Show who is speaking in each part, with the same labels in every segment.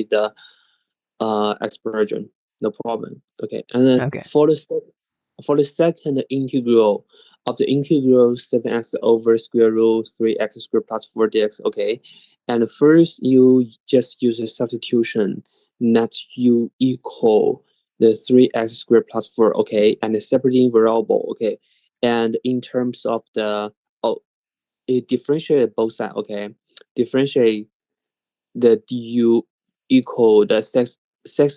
Speaker 1: the expression, no problem. Okay, and then
Speaker 2: Okay.
Speaker 1: for the second integral of the integral 7x over square root 3x squared plus 4dx. Okay, and first you just use a substitution that you equal the 3x squared plus 4. Okay, and the separating variable. Okay, and in terms of the it differentiate both sides. Okay, differentiate the du equal the six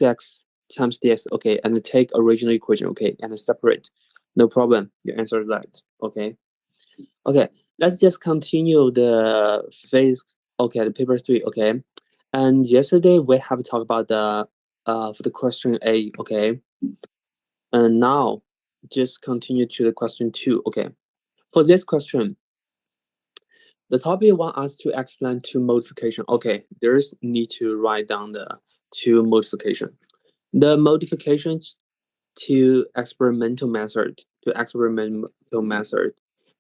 Speaker 1: x times dx. Okay, and take original equation. Okay, and separate. No problem. You answered that. Okay. Okay. Let's just continue the phase. Okay, the paper 3. Okay, and yesterday we have talked about the for the question A. Okay, and now just continue to the question 2. Okay, for this question, the topic want us to explain two modification. Okay, there's need to write down the two modification. The modifications to experimental method,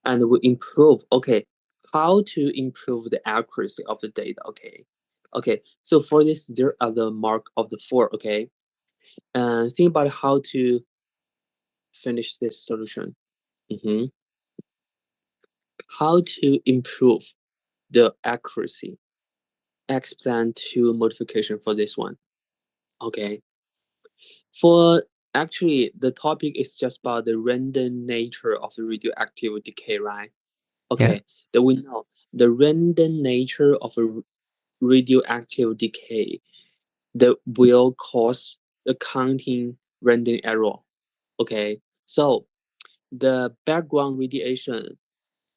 Speaker 1: and we improve. Okay, how to improve the accuracy of the data. Okay, okay. So for this, there are the mark of the 4. Okay, and think about how to finish this solution. Mhm. How to improve the accuracy. Explain two modification for this one. Okay. For actually, the topic is just about the random nature of the radioactive decay, right?
Speaker 2: Yeah.
Speaker 1: Okay, that we know the random nature of a radioactive decay that will cause the counting random error. Okay, so the background radiation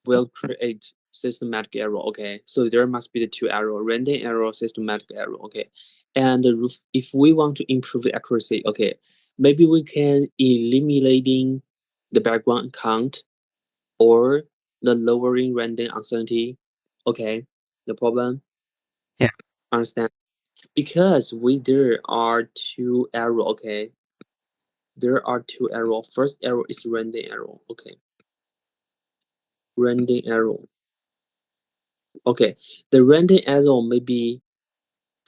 Speaker 1: will create systematic error. Okay, so there must be the two error: random error, systematic error. Okay, and if we want to improve the accuracy, okay, maybe we can eliminating the background count or the lowering random uncertainty. Okay, no problem.
Speaker 2: Yeah.
Speaker 1: Understand? Because we there are two error. Okay, there are two error. First error is random error. Okay, random error. Okay, the random error may be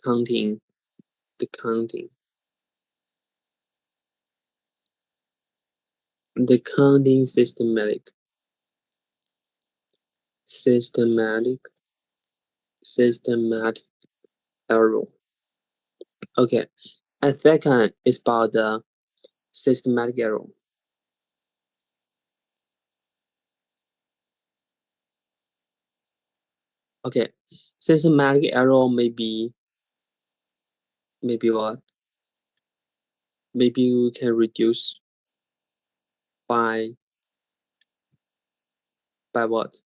Speaker 1: counting the counting systematic systematic error. Okay, and second is about the systematic error. Okay, systematic error maybe what? Maybe you can reduce by what?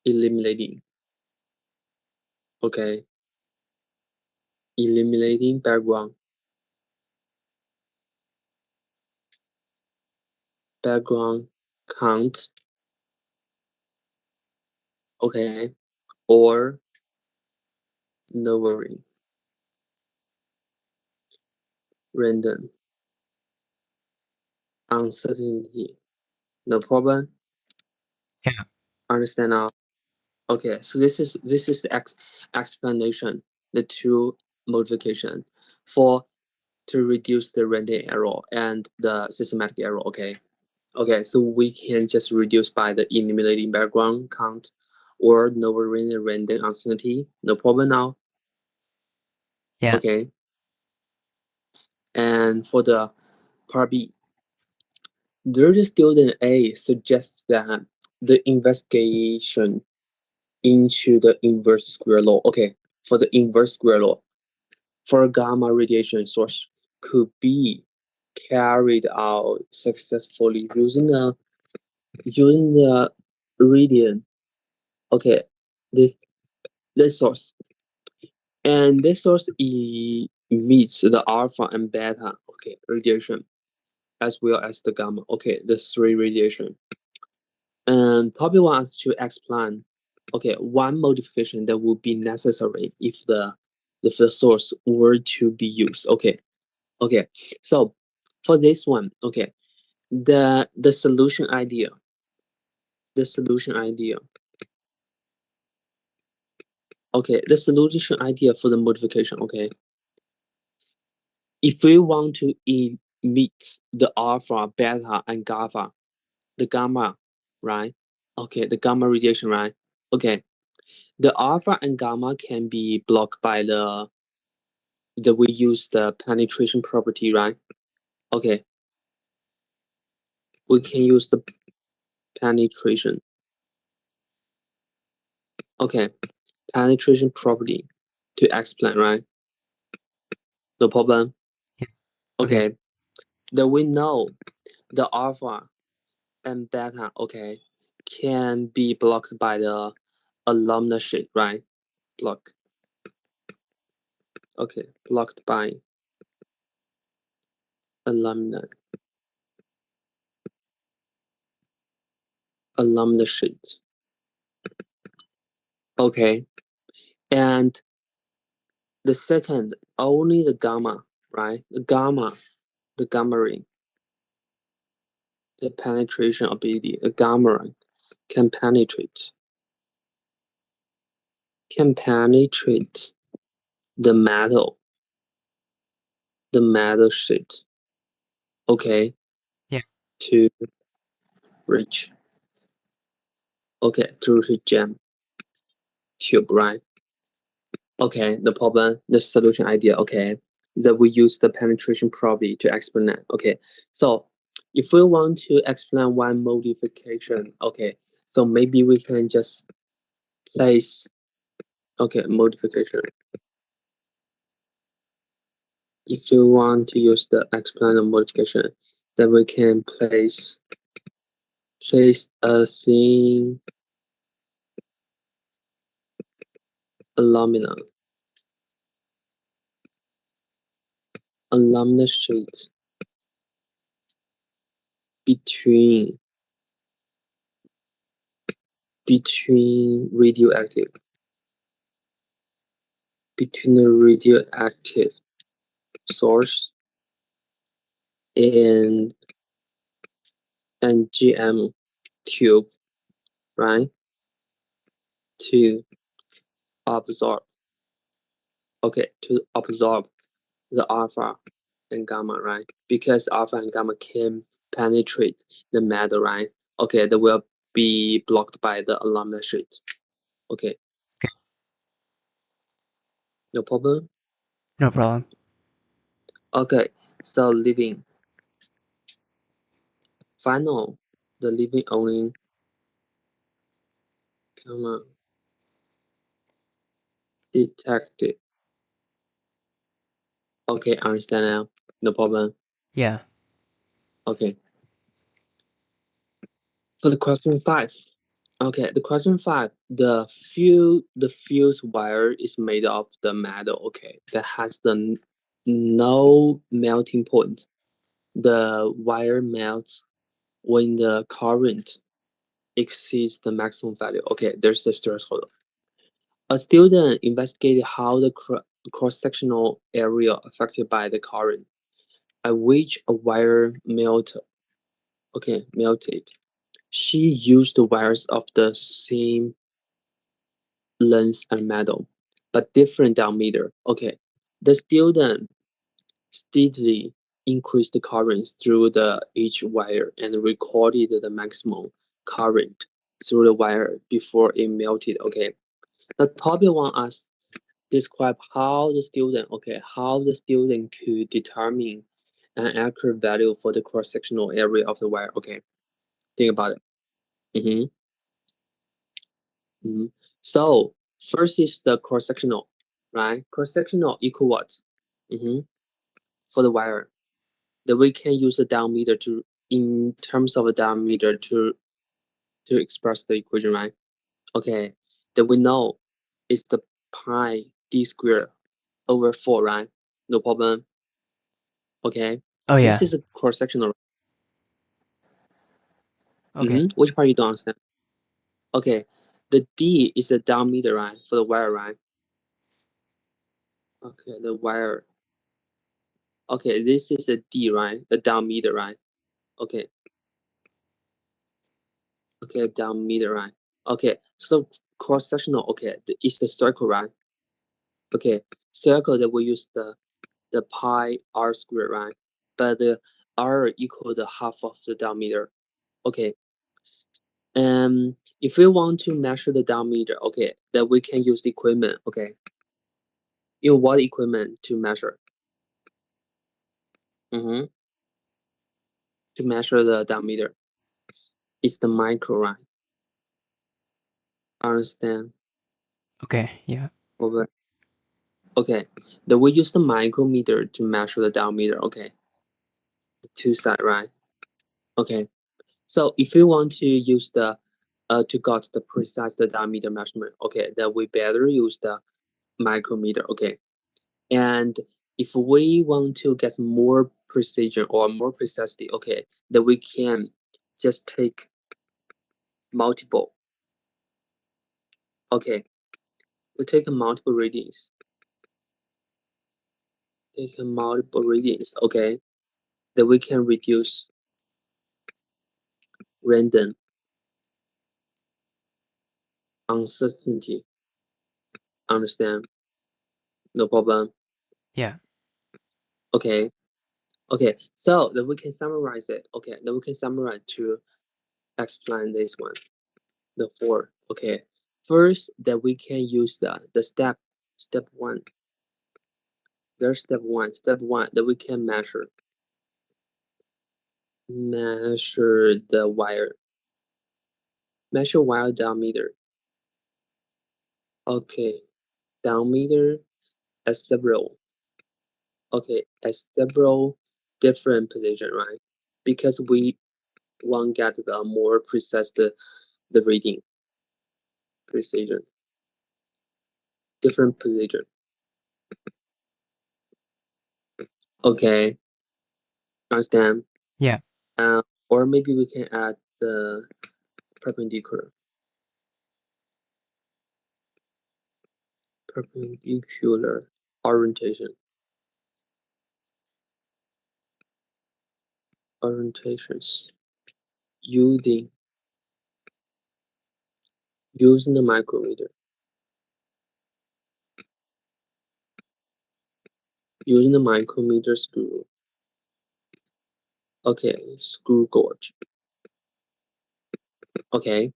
Speaker 1: Eliminating. Okay, eliminating background count. Okay, or lowering random uncertainty. No problem.
Speaker 2: Yeah.
Speaker 1: Understand now? Okay, so this is the explanation, the two modification for to reduce the random error and the systematic error. Okay, okay, so we can just reduce by the eliminating background count or lowering the random uncertainty. No problem now.
Speaker 2: Yeah.
Speaker 1: Okay, and for the part B, the student A suggests that the investigation into the inverse square law. Okay, for the inverse square law, for gamma radiation source could be carried out successfully using the radian. Okay, this this source, and this source emits the alpha and beta. Okay, radiation as well as the gamma. Okay, the three radiation. And Toby wants to explain, okay, one modification that would be necessary if the source were to be used. Okay, okay. So for this one, okay, the solution idea, the solution idea. Okay, the solution idea for the modification. Okay, if we want to emit the alpha, beta, and gamma, the gamma, right? Okay, the gamma radiation, right? Okay, the alpha and gamma can be blocked by we use the penetration property, right? Okay, we can use the penetration. Okay, penetration property to explain, right? No problem.
Speaker 2: Yeah.
Speaker 1: Okay, then we know the alpha and beta, okay, can be blocked by the alumna sheet, right? Blocked. Okay, blocked by alumna sheet. Okay, and the second, only the gamma, right? The gamma ring, the penetration ability, the gamma ring can penetrate the metal sheet, okay,
Speaker 2: Yeah.
Speaker 1: to reach, okay, to reach gem tube, right? Okay, the problem, the solution idea, okay, that we use the penetration property to explain that. Okay, so if we want to explain one modification, okay, so maybe we can just place, okay, modification. If you want to use the explain the modification, then we can place a thin alumina sheet between radioactive, between the radioactive source and GM tube, right? To absorb, okay, to absorb the alpha and gamma, right? Because alpha and gamma can penetrate the metal, right? Okay, they will be blocked by the alumna sheet. Okay.
Speaker 2: Okay.
Speaker 1: No problem?
Speaker 2: No problem.
Speaker 1: Okay, so leaving. Final, the leaving only gamma detected. Okay, understand now. No problem.
Speaker 2: Yeah.
Speaker 1: Okay. For the question 5. Okay, the question 5, the fuse wire is made of the metal, okay, that has no melting point. The wire melts when the current exceeds the maximum value. Okay, there's the threshold. A student investigated how the cross-sectional area affected by the current at which a wire melted. She used the wires of the same length and metal, but different diameter. Okay, the student steadily increased the currents through each wire and recorded the maximum current through the wire before it melted. Okay, the topic want us describe how the student could determine an accurate value for the cross-sectional area of the wire. Okay, think about it. So first is the cross-sectional, right? Cross-sectional equal what? For the wire, that we can use the diameter in terms of the diameter to express the equation, right? Okay, that we know is the pi d squared over 4, right? No problem. Okay.
Speaker 2: Oh yeah.
Speaker 1: This is a cross-sectional.
Speaker 2: Okay.
Speaker 1: Which part you don't understand? Okay, the d is the diameter, right? For the wire, right? Okay, the wire. Okay, this is a d, right? The diameter, right? Okay. Okay, diameter, right? Okay, so cross-sectional, okay, it's the circle, right? Okay, circle that we use the the pi r squared, right? But the r equal to half of the diameter. Okay. If we want to measure the diameter, okay, then we can use the equipment. Okay. What equipment to measure? To measure the diameter. It's the micro, right? Understand?
Speaker 2: Okay, yeah.
Speaker 1: Over. Okay. Then we use the micrometer to measure the diameter. Okay. The two side, right? Okay. So if we want to use the to get the precise the diameter measurement, okay, then we better use the micrometer. Okay. And if we want to get more precision or more precisely, okay, then we can just take multiple. Okay, we take multiple readings. Take multiple readings. Okay, then we can reduce random uncertainty. Understand? No problem.
Speaker 2: Yeah.
Speaker 1: Okay. Okay. So then we can summarize it. Okay. Then we can summarize to explain this one. The four. Okay. First, that we can use the step one. There's step one. Step one that we can measure the wire. Measure wire diameter. Okay. Diameter as several. Okay, at several different position, right? Because we want get the more precise the reading precision. Different position. Okay, understand?
Speaker 2: Yeah.
Speaker 1: Or maybe we can add the perpendicular. Perpendicular orientation. Orientations. Using the micrometer. Using the micrometer screw. Okay, screw gauge. Okay.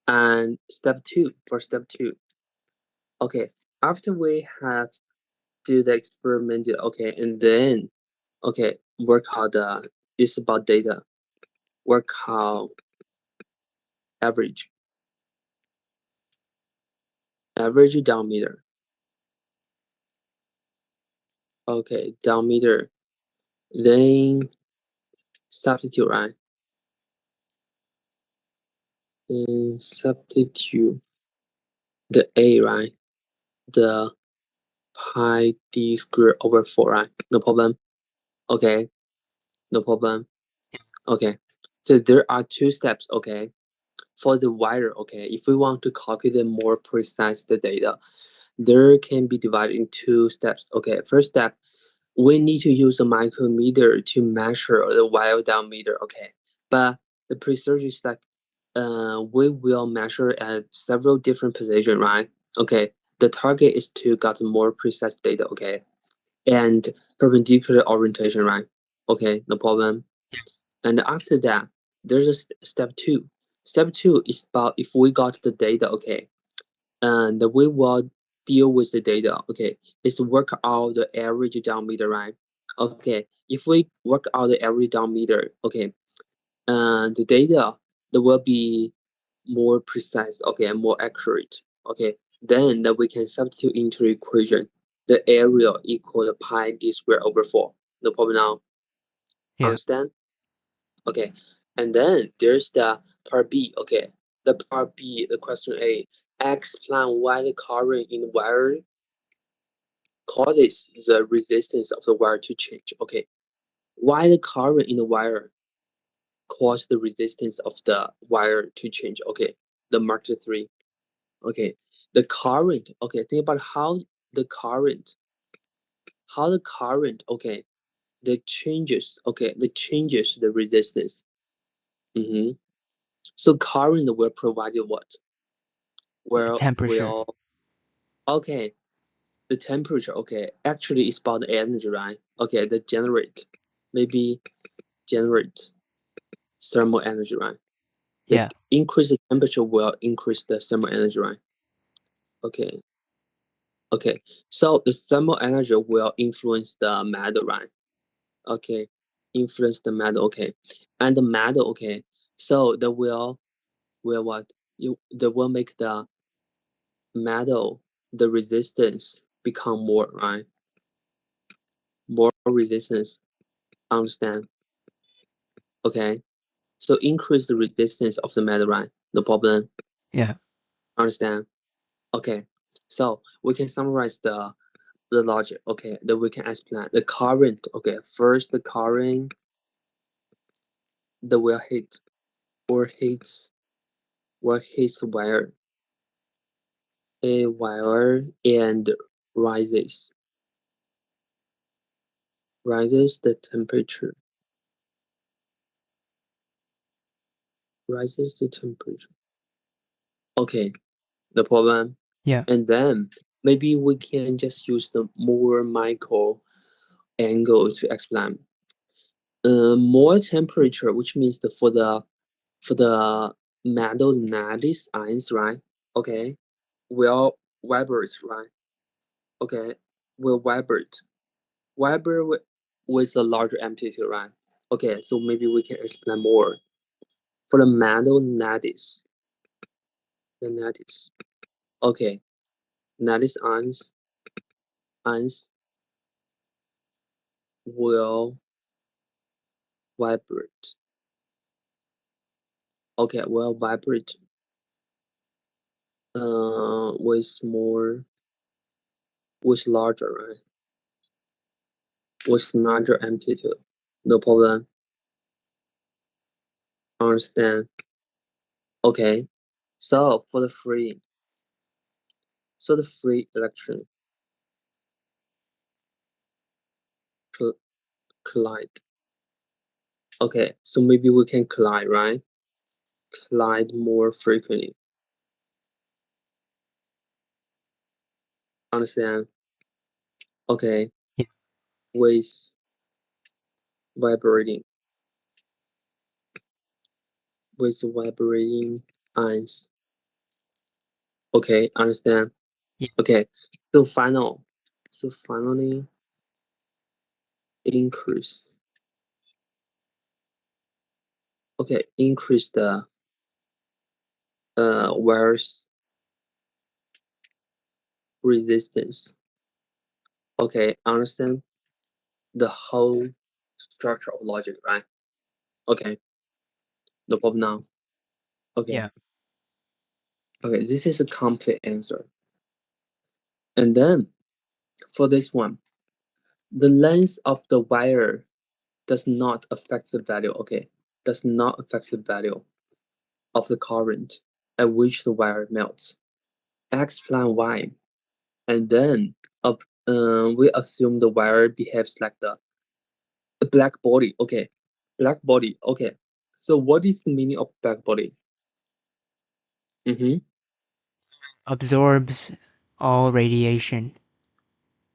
Speaker 1: And step two, okay, after we have do the experiment, okay, and then, okay, work out it's about data, work out average diameter. Okay, diameter, then substitute, right? Then substitute the A, right? The pi d squared over 4, right? No problem. Okay, no problem. Okay, so there are two steps. Okay, for the wire, okay, if we want to calculate more precise the data, there can be divided in two steps. Okay, first step, we need to use a micrometer to measure the wire diameter. Okay, but the procedure is like we will measure at several different positions, right? Okay, the target is to get more precise data. Okay, and perpendicular orientation, right? Okay, no problem. And after that, there's a step two. Step two is about if we got the data, okay, and we will deal with the data, okay, is work out the average diameter, right? Okay, if we work out the average diameter, okay, the data that will be more precise, okay, and more accurate, okay, then that we can substitute into the equation the area equal to pi d squared over 4. No problem now.
Speaker 2: Yeah.
Speaker 1: Understand? Okay, and then there's the part B. Okay, the part B, the question A. Explain why the current in the wire causes the resistance of the wire to change. Okay, why the current in the wire cause the resistance of the wire to change? Okay, the mark 3. Okay, the current. Okay, think about the current, okay, the changes. Okay, the changes the resistance. So current will provide you what?
Speaker 2: The temperature.
Speaker 1: Okay, the temperature, okay, actually it's about the energy, right? Okay, the maybe generate thermal energy, right? The
Speaker 2: Yeah.
Speaker 1: increase the temperature will increase the thermal energy, right? Okay, okay. So the thermal energy will influence the metal, right? Okay, influence the metal, okay. And the metal, okay. So the will what? They will make the metal, the resistance become more, right? More resistance, understand? Okay. So increase the resistance of the metal, right? No problem.
Speaker 2: Yeah.
Speaker 1: Understand? Okay. So we can summarize the logic. Okay. Then we can explain the current. Okay. First, the current that will hit or hits wire, a wire and rises the temperature. Rises the temperature. Okay. No problem.
Speaker 2: Yeah.
Speaker 1: And then maybe we can just use the more micro angle to explain. More temperature, which means for the metal lattice ions, right? Okay, will vibrate, right? Okay, will vibrate with a larger amplitude, right? Okay, so maybe we can explain more. For the metal lattice, the lattice. Okay, lattice ions will vibrate. Okay, will vibrate with more with larger, right? With larger amplitude. No problem. Understand. Okay. So for the free electron collide. Okay, so maybe we can collide, right? Collide more frequently. Understand? Okay.
Speaker 2: Yeah.
Speaker 1: With vibrating vibrating ions. Okay, understand?
Speaker 2: Yeah.
Speaker 1: Okay. So finally increase. Okay, increase the wire's resistance. Okay, understand the whole structure of logic, right? Okay, no problem now. Okay,
Speaker 2: Yeah.
Speaker 1: okay, this is a complete answer. And then for this one, the length of the wire does not affect the value. Okay, does not affect the value of the current at which the wire melts. Explain why. And then we assume the wire behaves like the black body. Okay, black body. Okay, so what is the meaning of black body? Mm-hmm.
Speaker 2: Absorbs all radiation.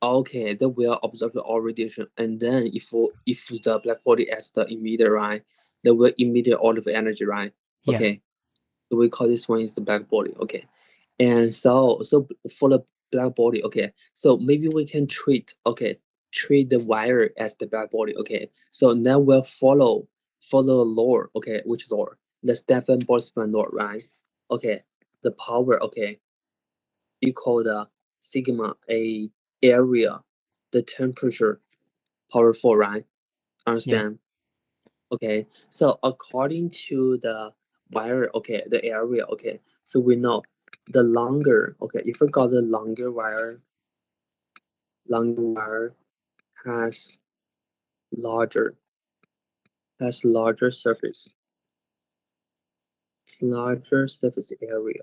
Speaker 1: Okay, then we'll observe the all radiation, and then if the black body as the emitter, right, then will emit all of the energy, right?
Speaker 2: Yeah.
Speaker 1: Okay, so we call this one is the black body. Okay, and so for the black body, okay, so maybe we can treat the wire as the black body. Okay, so now we'll follow law. Okay, which law? The Stefan Boltzmann law, right? Okay, the power. Okay, equal the sigma a area, the temperature, power 4, right?
Speaker 2: Yeah.
Speaker 1: Understand? Okay, so according to the wire, okay, the area, okay, so we know the longer, okay, if we got the longer wire has larger, surface, larger surface area.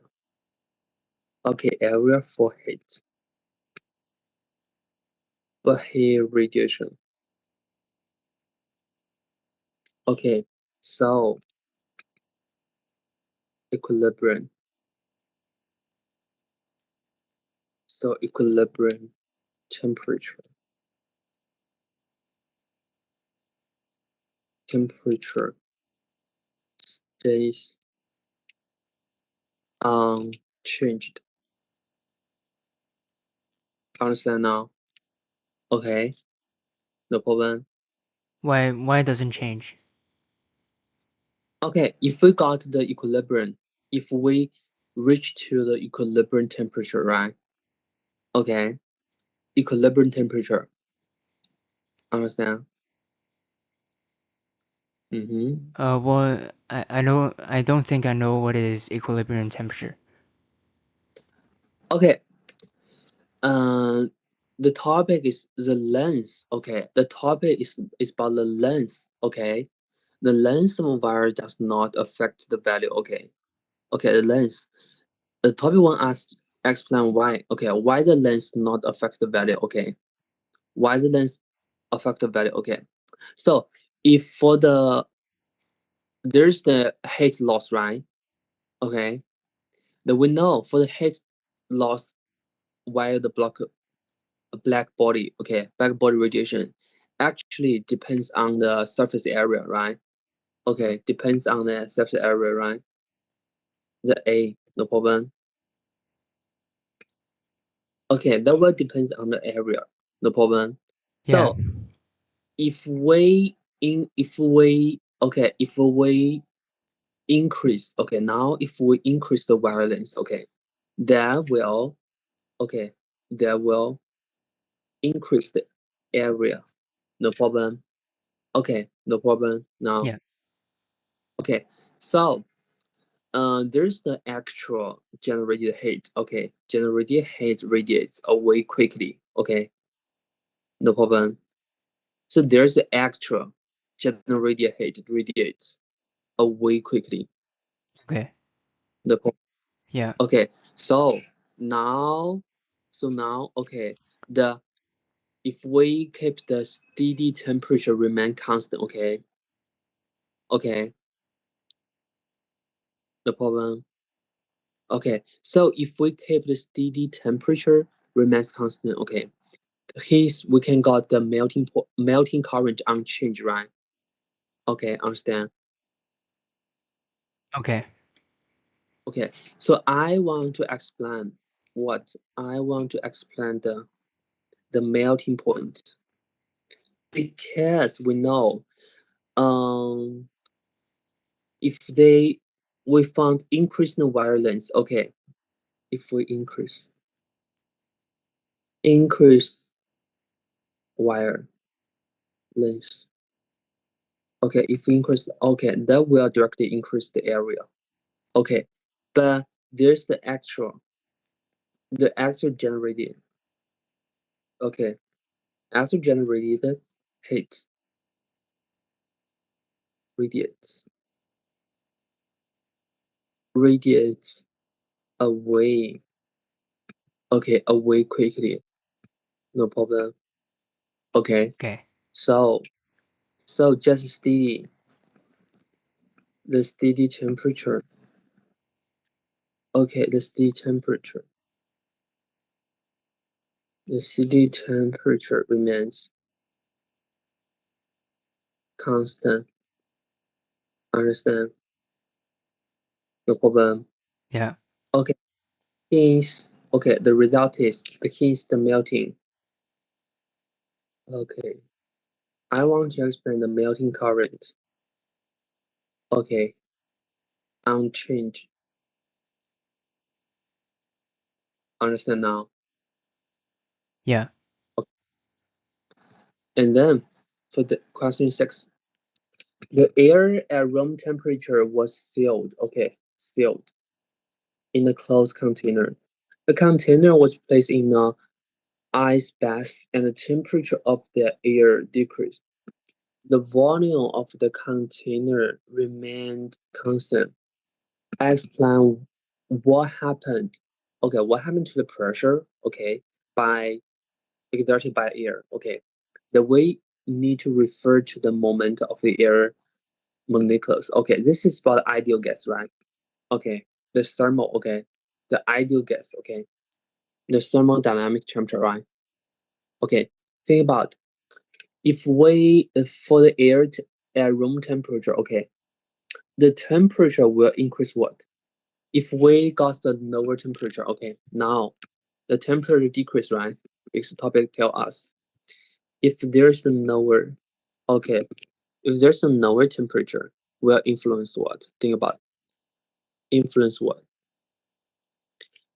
Speaker 1: Okay, area for heat, but heat radiation. Okay, so equilibrium, equilibrium. temperature stays unchanged. Understand now? Okay, no problem.
Speaker 2: Why it doesn't change?
Speaker 1: Okay, if we got the equilibrium, if we reach to the equilibrium temperature, right? Okay, equilibrium temperature. Understand?
Speaker 2: Well, I know, I don't think I know what is equilibrium temperature.
Speaker 1: Okay. The topic is the length. Okay, the topic is about the length. Okay, the length of a wire does not affect the value. Okay, the length. The topic one asks explain why. Okay, why the length not affect the value. Okay, why the length affect the value. Okay, so if for there's the heat loss, right? Okay, then we know for the heat loss while the black body, okay, black body radiation actually depends on the surface area, right? Okay, depends on the surface area, right? The A, no problem. Okay, that will depends on the area, no problem. So
Speaker 2: Yeah.
Speaker 1: if we increase, okay, now if we increase the wire length, okay, that will increase the area, no problem. Okay, no problem now.
Speaker 2: Yeah.
Speaker 1: Okay, so there's the actual generated heat. Okay, generated heat radiates away quickly. Okay, no problem. So there's the actual generated heat radiates away quickly.
Speaker 2: Okay.
Speaker 1: No problem.
Speaker 2: Yeah.
Speaker 1: Okay, so now, okay, the if we keep the steady temperature remain constant. Okay, no problem. Okay, so if we keep the steady temperature remains constant. Okay, hence we can got the melting current unchanged, right? Okay, understand.
Speaker 2: Okay.
Speaker 1: Okay, so I want to explain the melting point, because we know if we found increase in wire length. Okay, if we increase wire length. Okay, if we increase, okay, that will directly increase the area. Okay, but there's the actual generated. Okay, actual generated heat radiates away. Okay, away quickly. No problem. Okay,
Speaker 2: Okay.
Speaker 1: so just steady the steady temperature. Okay, the steady temperature. The steady temperature remains constant. Understand? No problem.
Speaker 2: Yeah.
Speaker 1: Okay, okay, the result is the melting. Okay, I want to explain the melting current. Okay, unchanged. Understand now?
Speaker 2: Yeah.
Speaker 1: Okay. And then for the question 6, the air at room temperature was sealed. Okay, sealed in a closed container. The container was placed in a ice bath, and the temperature of the air decreased. The volume of the container remained constant. I explain what happened. Okay, what happened to the pressure? Okay, by exerted by air. Okay, the way need to refer to the moment of the air molecules. Okay, this is about ideal gas, right? Okay, the thermal. Okay, the ideal gas. Okay, the thermodynamic temperature, right? Okay, think about if we for the air at room temperature, okay, the temperature will increase what? If we got the lower temperature, okay, now the temperature decrease, right? Because the topic tell us if there's a lower, okay, if there's a lower temperature, will influence what? Think about influence what?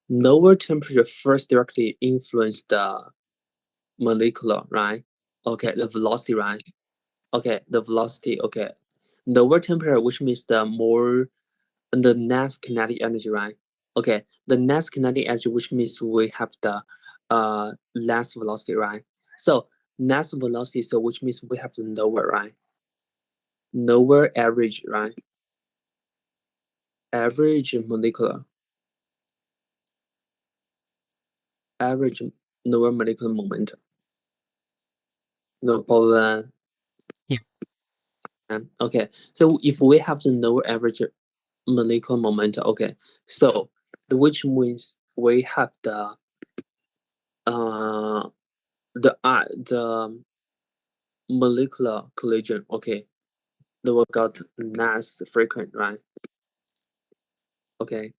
Speaker 1: Lower temperature first directly influence the molecular, right? Okay, the velocity, right? Okay, the velocity, okay. Lower temperature, which means the net kinetic energy, right? Okay, the net kinetic energy, which means we have the less velocity, right? So net velocity, so which means we have the lower, right? Lower average, right? Average molecular, average lower molecular momentum. No problem.
Speaker 2: Yeah.
Speaker 1: Okay, so if we have the lower average molecular momentum, okay, so which means we have uh the molecular collision, okay, they will got less frequent, right? Okay,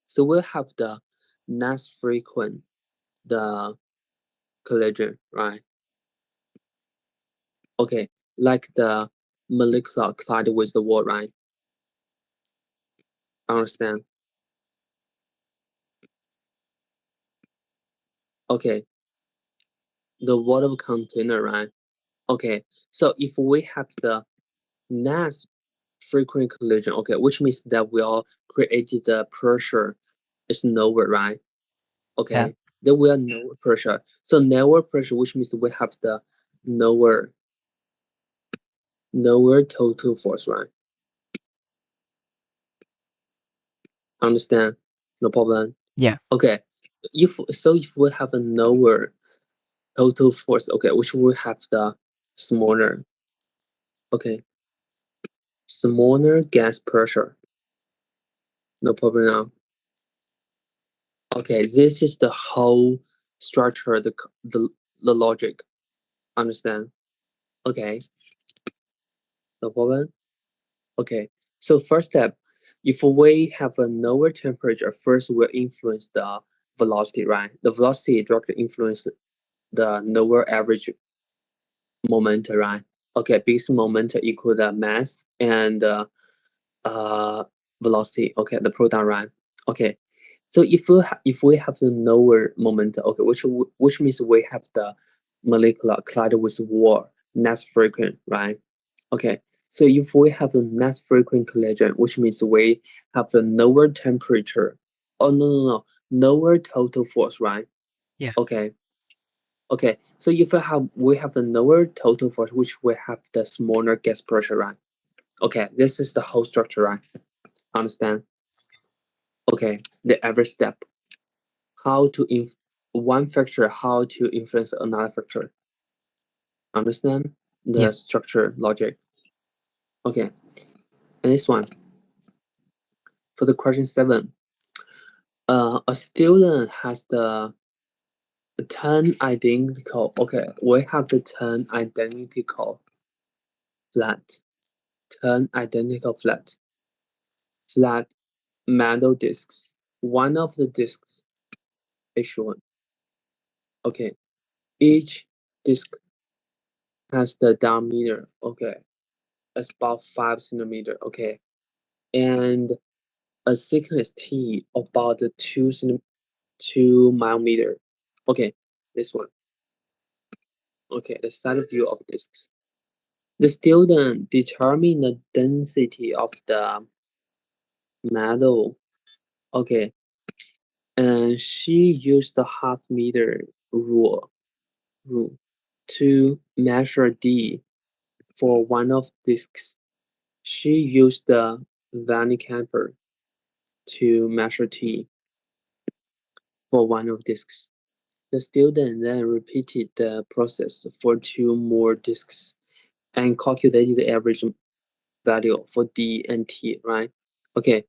Speaker 1: so we'll have the less frequent the collision, right? Okay, like the molecular collide with the wall, right? Understand? Okay, the water container, right? Okay, so if we have the less frequent collision, okay, which means that we all created the pressure is lower, right? Okay,
Speaker 2: Yeah.
Speaker 1: then we are lower pressure. So lower pressure, which means we have the lower total force, right? Understand? No problem.
Speaker 2: Yeah.
Speaker 1: Okay, if we have a lower total force, okay, which will have the smaller, okay, smaller gas pressure. No problem now. Okay, this is the whole structure, the logic. Understand? Okay, no problem. Okay, so first step, if we have a lower temperature, first will influence the velocity, right? The velocity directly influence the lower average momentum, right? Okay, because momentum equal the mass and uh velocity. Okay, the product, right? Okay, so if we have the lower momentum, okay, which means we have the molecular collide with wall less frequent, right? Okay, so if we have a less frequent collision, which means we have a lower temperature. Oh no, lower total force, right?
Speaker 2: Yeah.
Speaker 1: Okay, okay. So if we have a lower total force, which we have the smaller gas pressure, right? Okay, this is the whole structure, right? Understand? Okay, the every step, how to one factor, how to influence another factor. Understand
Speaker 2: Yeah.
Speaker 1: the structure logic? Okay, and this one for the question 7. A student has the 10 identical. Okay, we have the 10 identical flat, 10 identical flat metal discs. One of the discs is shown. Okay, each disc has the diameter. Okay, it's about 5 centimeter. Okay, and a thickness T about 2 millimeter. Okay, this one. Okay, the side view of discs. The student determined the density of the metal. Okay, and she used the half-meter rule to measure D for one of discs. She used the Van Camper to measure T for one of discs. The student then repeated the process for 2 more discs and calculated the average value for D and T, right? Okay,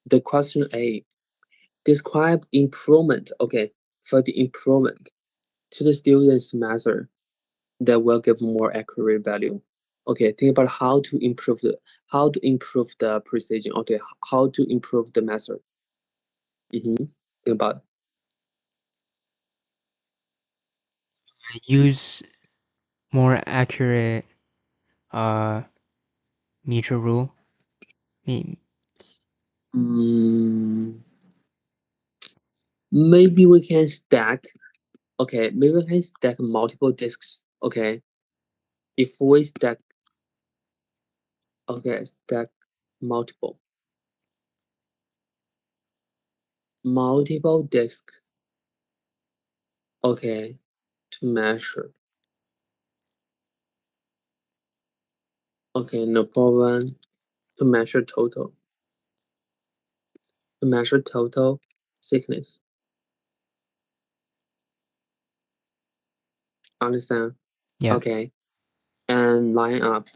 Speaker 1: the question A, describe improvement. Okay, for the improvement. to the student's method that will give more accurate value. Okay, think about how to improve the precision. Okay, how to improve the method. Think about
Speaker 2: Use more accurate meter rule.
Speaker 1: Maybe we can stack. Okay, maybe we can stack multiple disks. Okay, if we stack. Okay, stack multiple disks. Okay, to measure. Okay, no problem. To measure total. To measure total thickness. Understand?
Speaker 2: Yeah.
Speaker 1: Okay. And line up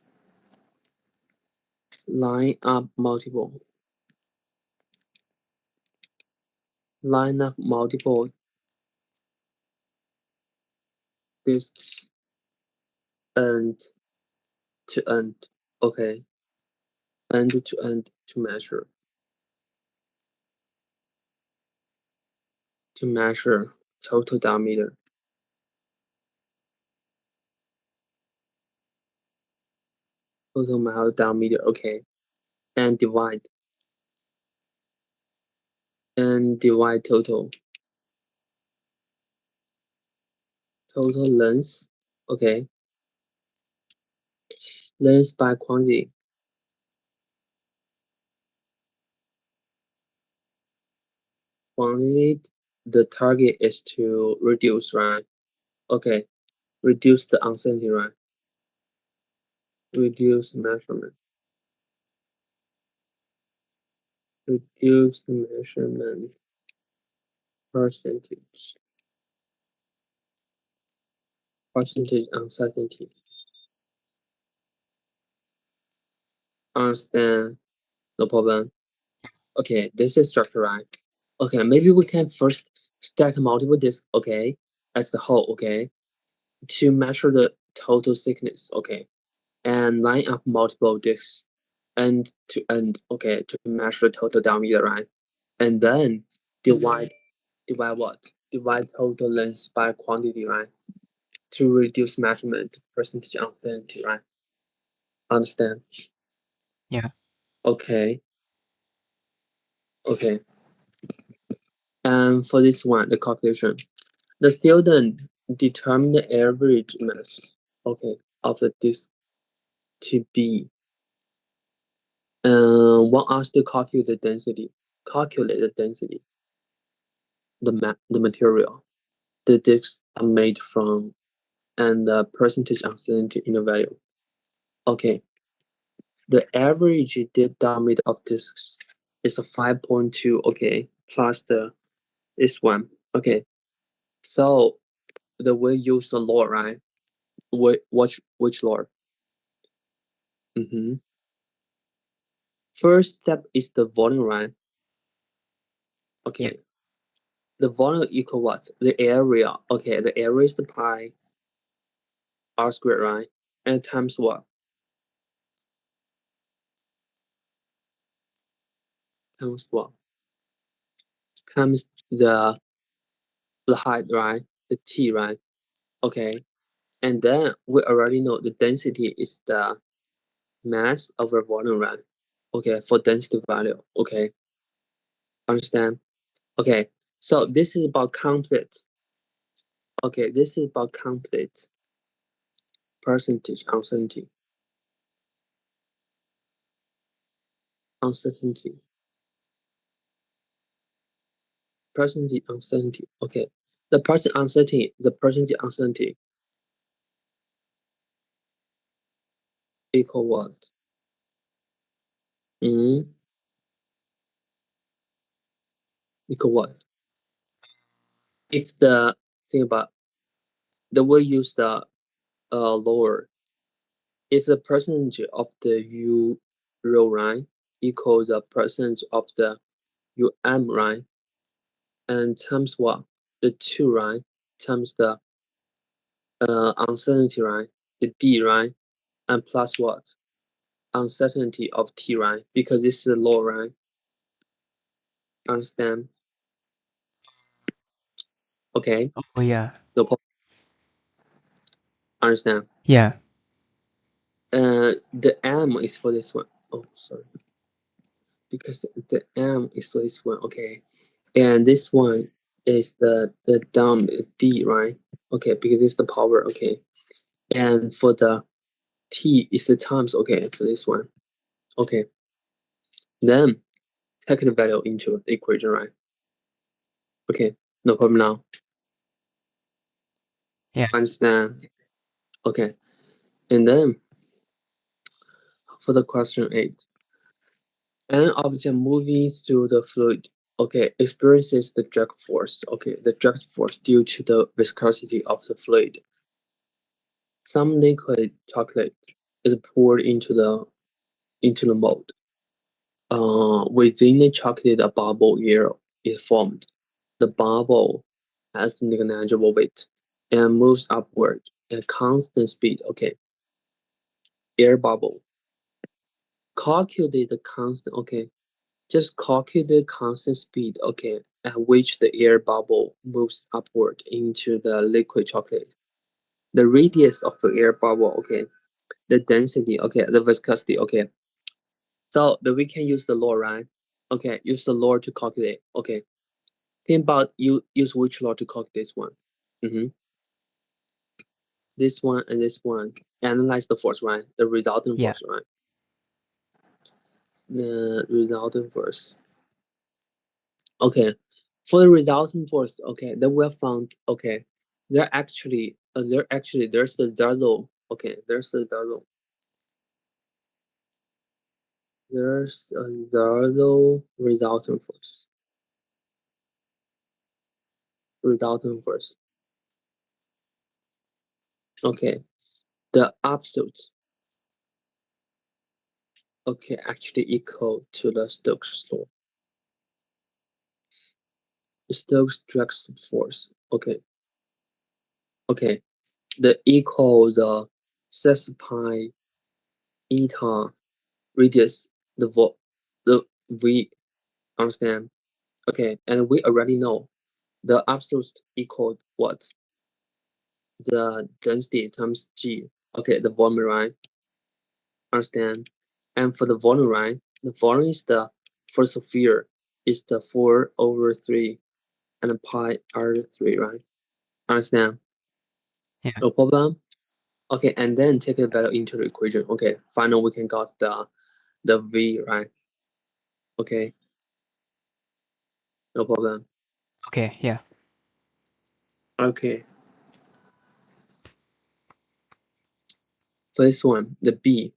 Speaker 1: multiple. Line up multiple disks end to end. Okay. End to end to measure. To measure total diameter. Total mile diameter. Okay. And divide. And divide total. Total length. Okay. Length by quantity. Quantity. The target is to reduce, right? Okay. Reduce the uncertainty, right? Reduce measurement. Reduce measurement percentage. Percentage uncertainty. Understand? No problem. Okay, this is structure, right? Okay, maybe we can first stack multiple disks, okay, as the whole, okay, to measure the total thickness, okay, and line up multiple disks end to end, okay, to measure total diameter, right? And then divide what? Divide total length by quantity, right? To reduce measurement percentage uncertainty, right? Understand?
Speaker 2: Yeah.
Speaker 1: Okay. Okay. And for this one, the calculation, the student determine the average mass, okay, of the disk to be. Want us to calculate the density. Calculate the density, the material the disks are made from, and the percentage uncertainty in the value. Okay, the average diameter of disks is a 5.2. Okay, plus this one. Okay, so the way use the law, right? Which law? First step is the volume, right? Okay.
Speaker 2: Yeah.
Speaker 1: The volume equal what? The area. Okay, the area is the pi r squared, right? And times what? Times what? Times the height, right? The t, right? Okay. And then we already know the density is the mass over volume, right? Okay, for density value. Okay. Understand? Okay. So this is about complete. Okay, this is about complete percentage uncertainty. Uncertainty. Percentage uncertainty. Okay. The percentage uncertainty equal what? Equal what? If the think about the way use the lower, if the percentage of the U row line equals the percentage of the UM line, and times what? The two line times the uncertainty, right? The D, right? And plus what? Uncertainty of T, right? Because this is the law, right? Understand? Okay.
Speaker 2: Oh yeah.
Speaker 1: No problem. Understand?
Speaker 2: Yeah.
Speaker 1: The M is for this one. Oh, sorry. Because the M is for this one. Okay. And this one is the dumb D, right? Okay, because it's the power. Okay. And for the T is the times. Okay, for this one. Okay. Then take the value into the equation, right? Okay, no problem now.
Speaker 2: Yeah.
Speaker 1: Understand? Okay. And then for the question 8, an object moving through the fluid, okay, experiences the drag force. Okay, the drag force due to the viscosity of the fluid. Some liquid chocolate is poured into the mold. Within the chocolate, a bubble air is formed. The bubble has negligible weight and moves upward at constant speed. Okay, air bubble. Calculate the constant. Okay, just calculate the constant speed. Okay, at which the air bubble moves upward into the liquid chocolate. The radius of the air bubble. Okay, the density. Okay, the viscosity. Okay, so we can use the law, right? Okay, use the law to calculate. Okay, think about you use which law to calculate this one. This one and this one. Analyze the force, right? The resultant
Speaker 2: Yeah.
Speaker 1: force, right? The resultant force. Okay, for the resultant force, okay, then we have found, okay, there's the Darlow. Okay, there's the Darlow. There's a Darlow resultant force. Resultant force. Okay, the absolute. Okay, actually equal to the Stokes law. Stokes drag force. Okay. Okay. The equal the 6 pi eta radius the v, understand? Okay, and we already know the absolute equal what? The density times g. Okay, the volume, right? Understand? And for the volume, right? The volume is the for sphere is the 4/3 and pi r3, right? Understand?
Speaker 2: Yeah.
Speaker 1: No problem. Okay, and then take the value into the equation. Okay, finally we can got the v, right? Okay, no problem.
Speaker 2: Okay. Yeah.
Speaker 1: Okay, for this one, the B,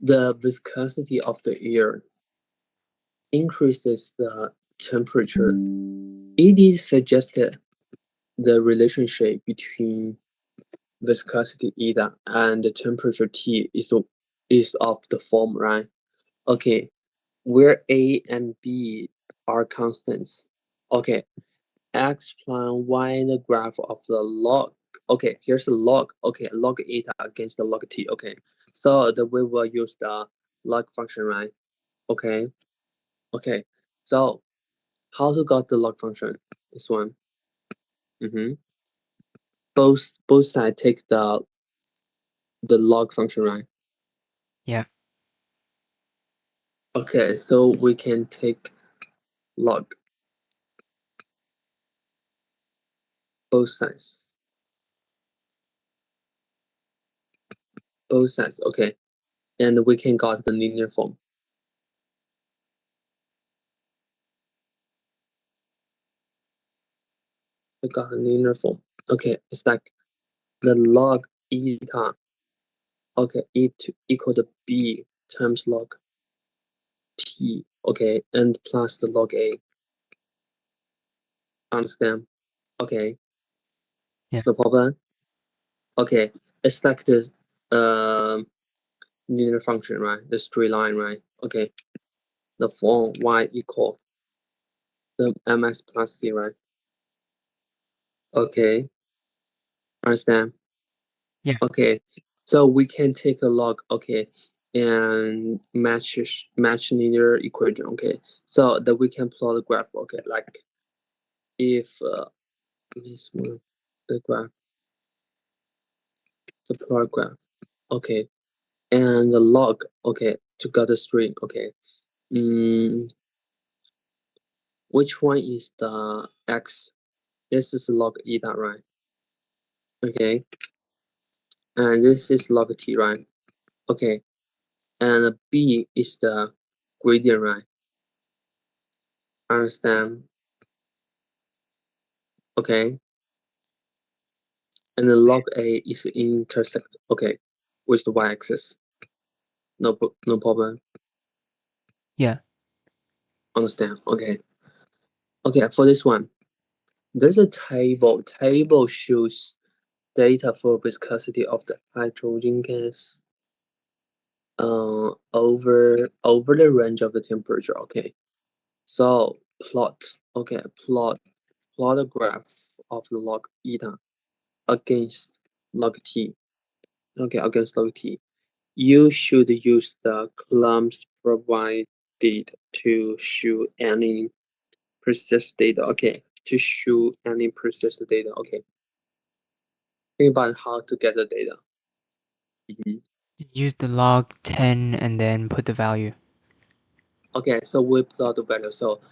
Speaker 1: the viscosity of the air increases the temperature. It is suggested the relationship between viscosity eta and the temperature T is of the form, right? Okay, where A and B are constants. Okay, x plus y the graph of the log. Okay, here's the log. Okay, log eta against the log t. Okay, so we will use the log function, right? Okay, okay. So how to got the log function? This one. Both sides take the log function, right?
Speaker 2: Yeah.
Speaker 1: Okay, so we can take log both sides. Both sides. Okay, and we can got the linear form. We got a linear form. Okay, it's like the log eta. Okay, equal to b times log t. Okay, and plus the log a. Understand? Okay,
Speaker 2: Yeah.
Speaker 1: no problem. Okay, it's like this linear function, right? The straight line, right? Okay, the form y equal the mx plus c, right? Okay, understand? Okay, so we can take a log, okay, and match linear equation, okay. So that we can plot the graph, okay, like if this one, the graph, the plot graph, okay, and the log, okay, to get the string, okay. Which one is the x? This is log eta, right? Okay, and this is log t, right? Okay, and b is the gradient, right? Understand? Okay, and the log a is intersect, okay, with the y-axis. No problem.
Speaker 2: Yeah.
Speaker 1: Understand? Okay. Okay, for this one, there's a table. Table shows data for viscosity of the hydrogen gas over the range of the temperature. Okay, so plot a graph of the log eta against log t. Okay, against log t. You should use the columns provided to show any precise data. Okay, to show any precise data. Okay, think about how to get the data.
Speaker 2: Use the log 10 and then put the value.
Speaker 1: Okay, so we plot the value. So